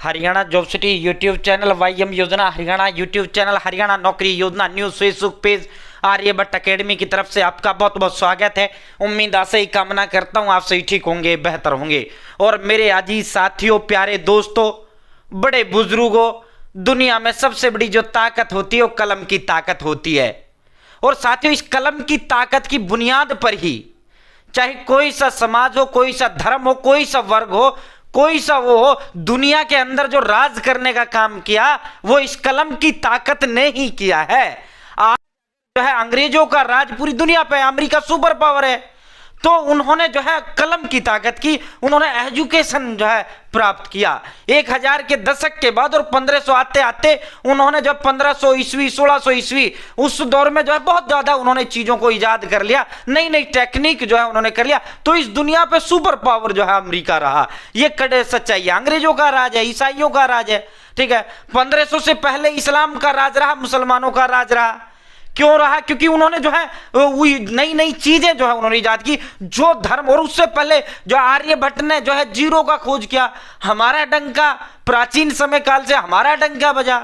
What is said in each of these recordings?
Haryana job city YouTube channel, Y M Haryana YouTube channel, Haryana नौकरी योजना news Facebook page, Aryabhatta academy की तरफ से आपका बहुत बहुत स्वागत है। उम्मीद आशा ही कामना करता हूँ आप सही ठीक होंगे, बेहतर होंगे। और मेरे अजीज साथियों, प्यारे दोस्तों, बड़े बुजुर्गों, दुनिया में सबसे बड़ी जो ताकत होती है वो कलम की ताकत होती है। और साथियों, इस कलम की ताकत की बुनियाद पर ही चाहे कोई सा समाज हो, कोई सा धर्म हो, कोई सा वर्ग हो, कोई सा वो हो, दुनिया के अंदर जो राज करने का काम किया वो इस कलम की ताकत ने ही किया है। आज जो है अंग्रेजों का राज पूरी दुनिया पे, अमेरिका सुपर पावर है, तो उन्होंने जो है कलम की ताकत की, उन्होंने एजुकेशन जो है प्राप्त किया 1000 के दशक के बाद। और 1500 आते आते उन्होंने जब 1500 ईस्वी 1600 ईस्वी उस दौर में जो है बहुत ज्यादा उन्होंने चीजों को इजाद कर लिया, नई नई टेक्निक जो है उन्होंने कर लिया। तो इस दुनिया पे सुपर पावर जो है अमेरिका रहा। ये कड़े सच्चाई है। अंग्रेजों का राज है, ईसाइयों का राज है, ठीक है। 1500 से पहले इस्लाम का राज रहा, मुसलमानों का राज रहा। क्यों रहा? क्योंकि उन्होंने जो है नई नई चीजें जो है उन्होंने इजाद की, जो धर्म। और उससे पहले जो आर्यभट्ट ने जो है जीरो का खोज किया, हमारा डंका प्राचीन समय काल से हमारा डंका बजा।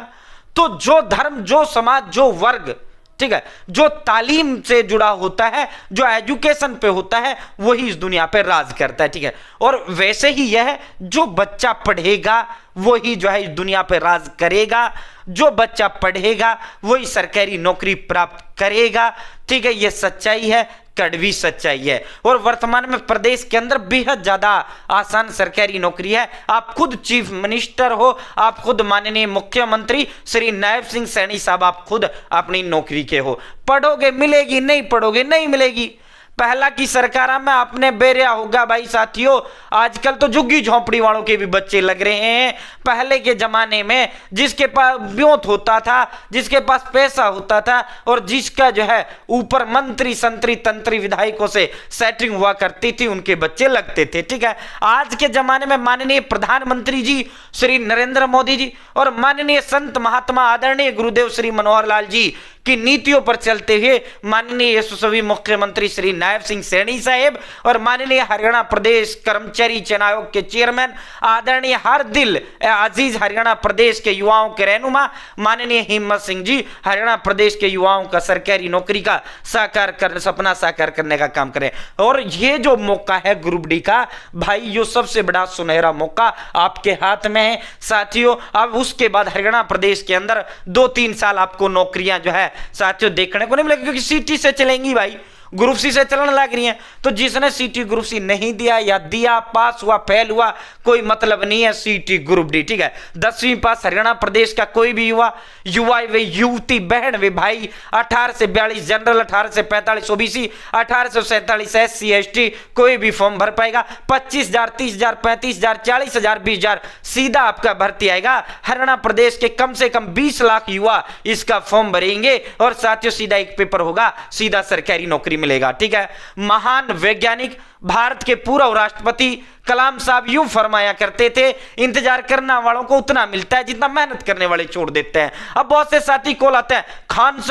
तो जो धर्म, जो समाज, जो वर्ग, ठीक है, जो तालीम से जुड़ा होता है, जो एजुकेशन पे होता है, वही इस दुनिया पे राज करता है, ठीक है। और वैसे ही यह जो बच्चा पढ़ेगा वही जो है इस दुनिया पे राज करेगा। जो बच्चा पढ़ेगा वही सरकारी नौकरी प्राप्त करेगा, ठीक है। यह सच्चाई है, कड़वी सच्चाई है। और वर्तमान में प्रदेश के अंदर बेहद ज्यादा आसान सरकारी नौकरी है। आप खुद चीफ मिनिस्टर हो, आप खुद माननीय मुख्यमंत्री श्री नायब सिंह सैनी साहब, आप खुद अपनी नौकरी के हो। पढ़ोगे मिलेगी, नहीं पढ़ोगे नहीं मिलेगी। पहला की सरकार में आपने बेरिया होगा भाई साथियों। आजकल तो झुग्गी झोंपड़ी वालों के भी बच्चे लग रहे हैं। पहले के जमाने में जिसके पास ब्योत होता था, जिसके पास पैसा होता था, और जिसका जो है ऊपर मंत्री संतरी तंत्री विधायकों से सेटिंग हुआ करती थी, उनके बच्चे लगते थे, ठीक है। आज के जमाने में माननीय प्रधानमंत्री जी श्री नरेंद्र मोदी जी और माननीय संत महात्मा आदरणीय गुरुदेव श्री मनोहर लाल जी की नीतियों पर चलते हुए माननीय यशस्वी मुख्यमंत्री श्री नायब सिंह सैनी साहेब और माननीय हरियाणा प्रदेश कर्मचारी चयन आयोग के चेयरमैन आदरणीय हर दिल अजीज हरियाणा प्रदेश के युवाओं के रहनुमा माननीय हिम्मत सिंह जी हरियाणा प्रदेश के युवाओं का सरकारी नौकरी का सपना साकार करने का काम करें। और ये जो मौका है ग्रुप डी का, भाई ये सबसे बड़ा सुनहरा मौका आपके हाथ में है साथियों। अब उसके बाद हरियाणा प्रदेश के अंदर 2-3 साल आपको नौकरियां जो है साथियों देखने को नहीं मिलेगी, क्योंकि सीटी से चलेंगी भाई, ग्रुप सी से चलने लग रही हैं। तो जिसने सीटी ग्रुप सी नहीं दिया या दिया, पास हुआ फेल हुआ, कोई मतलब नहीं है। सीटी ग्रुप डी, ठीक है। 10वीं पास हरियाणा प्रदेश का कोई भी युवा वे युवती बहन वे भाई, 18 से 42 जनरल, 18 से 45 ओबीसी, 18 से 47 SC ST कोई भी फॉर्म भर पाएगा। 25,000 30,000 35,000 40,000 20,000 सीधा आपका भर्ती आएगा। हरियाणा प्रदेश के कम से कम 20 लाख युवा इसका फॉर्म भरेंगे और साथियों सीधा एक पेपर होगा, सीधा सरकारी नौकरी मिलेगा, ठीक है। महान वैज्ञानिक भारत के पूर्व राष्ट्रपति कलाम साहब यूं फरमाया करते थे, इंतजार करने वालों को उतना मिलता है जितना मेहनत करने वाले छोड़ देते हैं। अब बहुत से साथी कॉल आते हैं, खान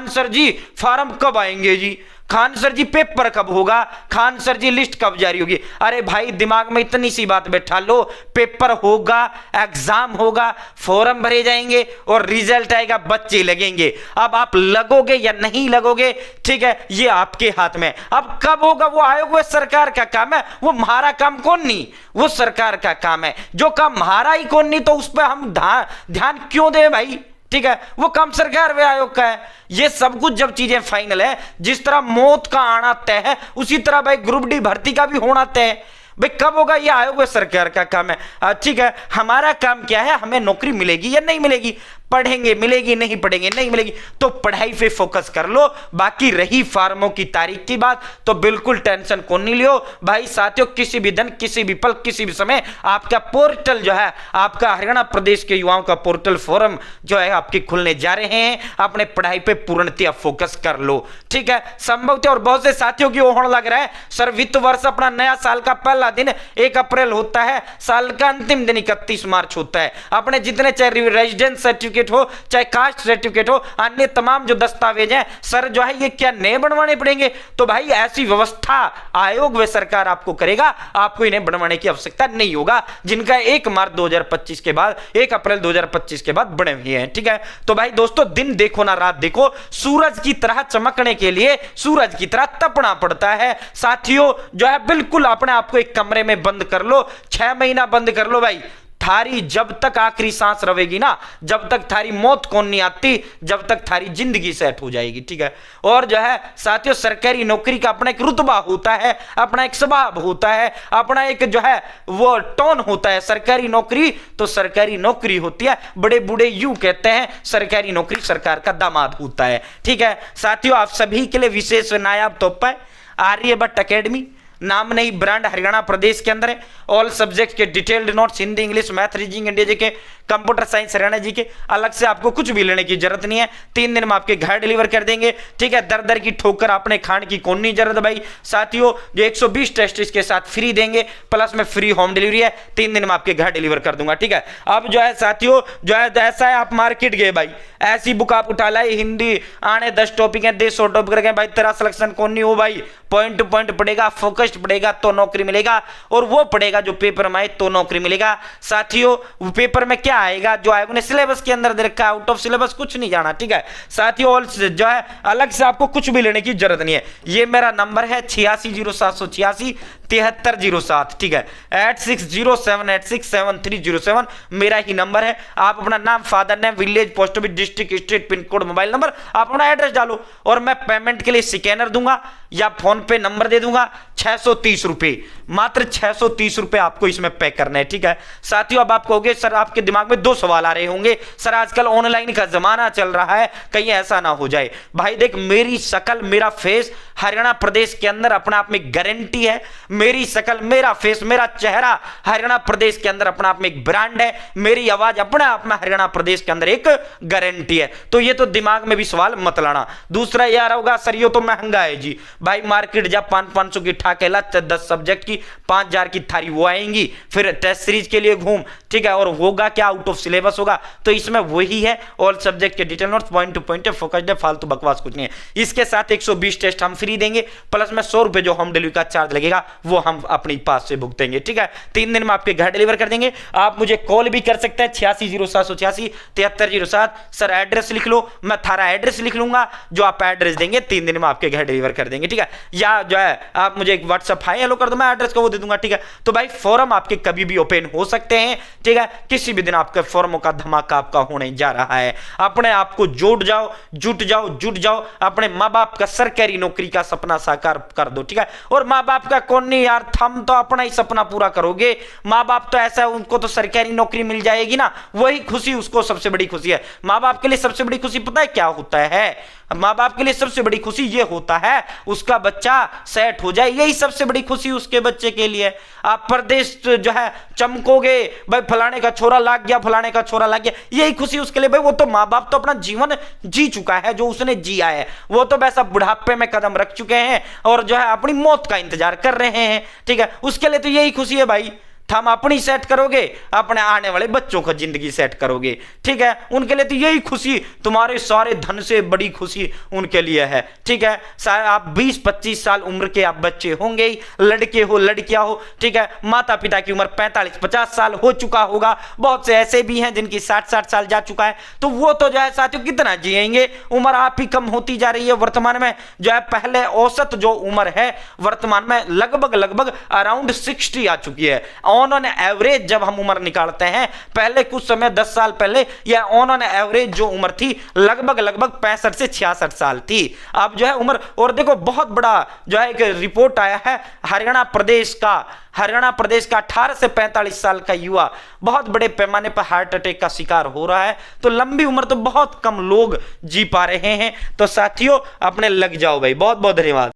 सर जी फॉर्म कब आएंगे जी, खान सर जी पेपर कब होगा, खान सर जी लिस्ट कब जारी होगी। अरे भाई दिमाग में इतनी सी बात बैठा लो, पेपर होगा, एग्जाम होगा, फॉर्म भरे जाएंगे और रिजल्ट आएगा, बच्चे लगेंगे। अब आप लगोगे या नहीं लगोगे, ठीक है, ये आपके हाथ में। अब कब होगा वो आयोग, वो सरकार का काम है, वो हमारा काम कौन नहीं, वो सरकार का काम है। जो काम हमारा ही कौन नहीं, तो उस पर हम ध्यान क्यों दे भाई, ठीक है। वो काम सरकार व आयोग का है। ये सब कुछ जब चीजें फाइनल है, जिस तरह मौत का आना तय है, उसी तरह भाई ग्रुप डी भर्ती का भी होना तय है। भाई कब होगा ये आयोग व सरकार का काम है, ठीक है। हमारा काम क्या है, हमें नौकरी मिलेगी या नहीं मिलेगी, पढ़ेंगे मिलेगी, नहीं पढ़ेंगे नहीं मिलेगी, तो पढ़ाई पे फोकस कर लो। बाकी रही फार्मों की तारीख की बात, तो बिल्कुल टेंशन को नहीं लियो भाई साथियों। किसी भी दिन, किसी भी पल, किसी भी समय आपका पोर्टल जो है, आपका हरियाणा प्रदेश के युवाओं का पोर्टल फॉर्म जो है आपके खुलने जा रहे हैं। अपने पढ़ाई पे पूर्णतया फोकस कर लो, ठीक है। संभवतः और बहुत से साथियों की होने लग रहा है, सर वित्त वर्ष अपना नया साल का पहला पहला दिन 1 अप्रैल होता है, साल का अंतिम दिन 31 मार्च होता है। अपने जितने चाहे रेजिडेंस सर्टिफिकेट हो, चाहे कास्ट सर्टिफिकेट हो, अन्य तमाम जो दस्तावेज हैं सर जो है ये क्या नए बनवाने पड़ेंगे? तो भाई ऐसी व्यवस्था आयोग व सरकार आपको करेगा, आपको इन्हें बनवाने की आवश्यकता नहीं होगा, जिनका 1 मार्च 2025 के बाद 1 अप्रैल 2025 के बाद बने हुए हैं। ठीक है, तो भाई दोस्तों दिन देखो ना रात देखो, सूरज की तरह चमकने के लिए सूरज की तरह तपना पड़ता है साथियों। जो है बिल्कुल अपने आप को एक कमरे में बंद कर लो, 6 महीना बंद कर लो भाई, थारी जब तक आखिरी सांस रहेगी ना, जब तक थारी मौत कौन नहीं आती, जब तक थारी जिंदगी सेट हो जाएगी। ठीक है, और जो है साथियों सरकारी नौकरी का अपना एक रुतबा होता है, अपना एक स्वभाव होता है, अपना एक जो है वो टोन होता है। सरकारी नौकरी तो सरकारी नौकरी होती है, बड़े बूढ़े यूं कहते हैं सरकारी नौकरी सरकार का दामाद होता है। ठीक है साथियों, आप सभी के लिए विशेष नायाब तोहफा है आर्यभट्ट एकेडमी, नाम नहीं ब्रांड हरियाणा प्रदेश के अंदर है। ऑल सब्जेक्ट के detailed notes Hindi, English, math, reasoning, India G K, computer science Haryana जी के, अलग से आपको कुछ भी लेने की जरूरत नहीं है। 3 दिन में आपके घर डिलीवर कर देंगे। ठीक है, दर दर की ठोकर आपने खाने की कौन नहीं जरूरत भाई साथियों। जो 120 टेस्ट इसके साथ फ्री देंगे, प्लस में फ्री होम डिलीवरी है, 3 दिन में आपके घर डिलीवर कर दूंगा। ठीक है, अब जो है साथियों जो है ऐसा है, आप मार्केट गए भाई, ऐसी बुक आप उठा लाए, हिंदी आने 10 टॉपिक है, 100 टॉपिक रखे भाई, तेरा सिलेक्शन कौन नहीं हो भाई, पॉइंट टू पॉइंट पड़ेगा, फोकस्ड पड़ेगा तो नौकरी मिलेगा, और वो पड़ेगा जो पेपर में आए तो नौकरी मिलेगा। साथियों पेपर में क्या आएगा जो आएगा सिलेबस के अंदर दे रखा है, आउट ऑफ सिलेबस कुछ नहीं जाना। ठीक है साथियों, और जो है अलग से आपको कुछ भी लेने की जरूरत नहीं है। ये मेरा नंबर है 860786 7307। ठीक है, 8607867307 मेरा ही नंबर है। आप अपना नाम, father name, village, post office, district, state, pin code, mobile number, आप अपना एड्रेस डालो, और मैं पेमेंट के लिए स्कैनर दूंगा या फोन पे नंबर दे दूंगा। 630 रुपए, मात्र 630 रुपए आपको इसमें पे करना है। ठीक है साथियों, अब आप कहोगे सर आपके दिमाग में 2 सवाल आ रहे होंगे, सर आजकल ऑनलाइन का जमाना चल रहा है, कहीं ऐसा ना हो जाए। भाई देख, मेरी शकल मेरा फेस हरियाणा प्रदेश के अंदर अपने आप में गारंटी है। मेरी शकल मेरा फेस मेरा चेहरा हरियाणा प्रदेश के अंदर अपने आप में एक ब्रांड है। मेरी आवाज अपने आप में हरियाणा प्रदेश के अंदर एक गारंटी है। तो ये तो दिमाग में भी सवाल मत लाना। दूसरा यार होगा सर ये तो महंगा है जी, भाई मार्केट जा 500 की ठाके ला, 10 सब्जेक्ट की 5000 की थारी वो आएंगी, फिर टेस्ट सीरीज के लिए घूम। ठीक है, और होगा क्या, आउट ऑफ सिलेबस होगा। तो इसमें वही है, ऑल सब्जेक्ट के detail notes, point two point है, फोकस्ड है, फालतू बकवास कुछ नहीं है। इसके साथ 120 टेस्ट हम फ्री देंगे, प्लस में 100 रुपए जो होम डिलीवरी का चार्ज लगेगा वो हम अपनी पास से भुगतेंगे। ठीक है, 3 दिन में आपके घर डिलीवर कर देंगे। आप मुझे कॉल भी कर सकते हैं 860786 7307। सर एड्रेस लिख लो, मैं थारा एड्रेस लिख लूंगा, जो आप एड्रेस देंगे 3 दिन में आपके घर डिलीवर कर देंगे। ठीक है, या जो है आप मुझे एक व्हाट्सएप हाई हेलो कर दो, मैं एड्रेस का वो दे दूंगा। ठीक है, तो भाई फॉर्म आपके कभी भी ओपन हो सकते हैं। ठीक है, किसी भी दिन आपके फॉर्मों का धमाका आपका होने जा रहा है। अपने आप को जुट जाओ, जुट जाओ, अपने माँ बाप का सरकारी नौकरी का सपना साकार कर दो। ठीक है, और माँ बाप का कौन नहीं यार, हम तो अपना ही सपना पूरा करोगे। माँ बाप तो ऐसा है, उनको तो सरकारी नौकरी मिल जाएगी ना, वही खुशी उसको सबसे बड़ी खुशी है। माँ बाप के लिए सबसे बड़ी खुशी पता है क्या होता है? माँ बाप के लिए सबसे बड़ी खुशी ये होता है उसका बच्चा सेट हो जाए, यही सबसे बड़ी खुशी उसके बच्चे के लिए। आप प्रदेश जो है चमकोगे, भाई फलाने का छोरा लाग गया, फलाने का छोरा लाग गया, यही खुशी उसके लिए। भाई वो तो माँ बाप तो अपना जीवन जी चुका है, जो उसने जिया है, वो तो वैसा बुढ़ापे में कदम रख चुके हैं और जो है अपनी मौत का इंतजार कर रहे हैं। ठीक है, उसके लिए तो यही खुशी है भाई। हम अपनी सेट करोगे, अपने आने वाले बच्चों को जिंदगी सेट करोगे। ठीक है, उनके लिए तो यही खुशी, तुम्हारे सारे धन से बड़ी खुशी उनके लिए है। ठीक है, आप 20-25 साल उम्र के आप बच्चे होंगे, लड़के हो लड़कियां हो। ठीक है, माता पिता की उम्र 45-50 साल हो चुका होगा, बहुत से ऐसे भी हैं जिनकी 60-60 साल जा चुका है। तो वो तो जो है साथियों कितना जिएंगे, उम्र आप ही कम होती जा रही है। वर्तमान में जो है पहले औसत जो उम्र है वर्तमान में लगभग अराउंड 60 आ चुकी है। ऑन एवरेज जब हम उम्र निकालते हैं, पहले कुछ समय 10 साल पहले या ऑन एवरेज जो उम्र थी लगभग 65 से 66 साल थी। अब जो है उम्र, और देखो बहुत बड़ा जो है एक रिपोर्ट आया है हरियाणा प्रदेश का 18 से 45 साल का युवा बहुत बड़े पैमाने पर हार्ट अटैक का शिकार हो रहा है। तो लंबी उम्र तो बहुत कम लोग जी पा रहे हैं। तो साथियों अपने लग जाओ भाई। बहुत बहुत धन्यवाद।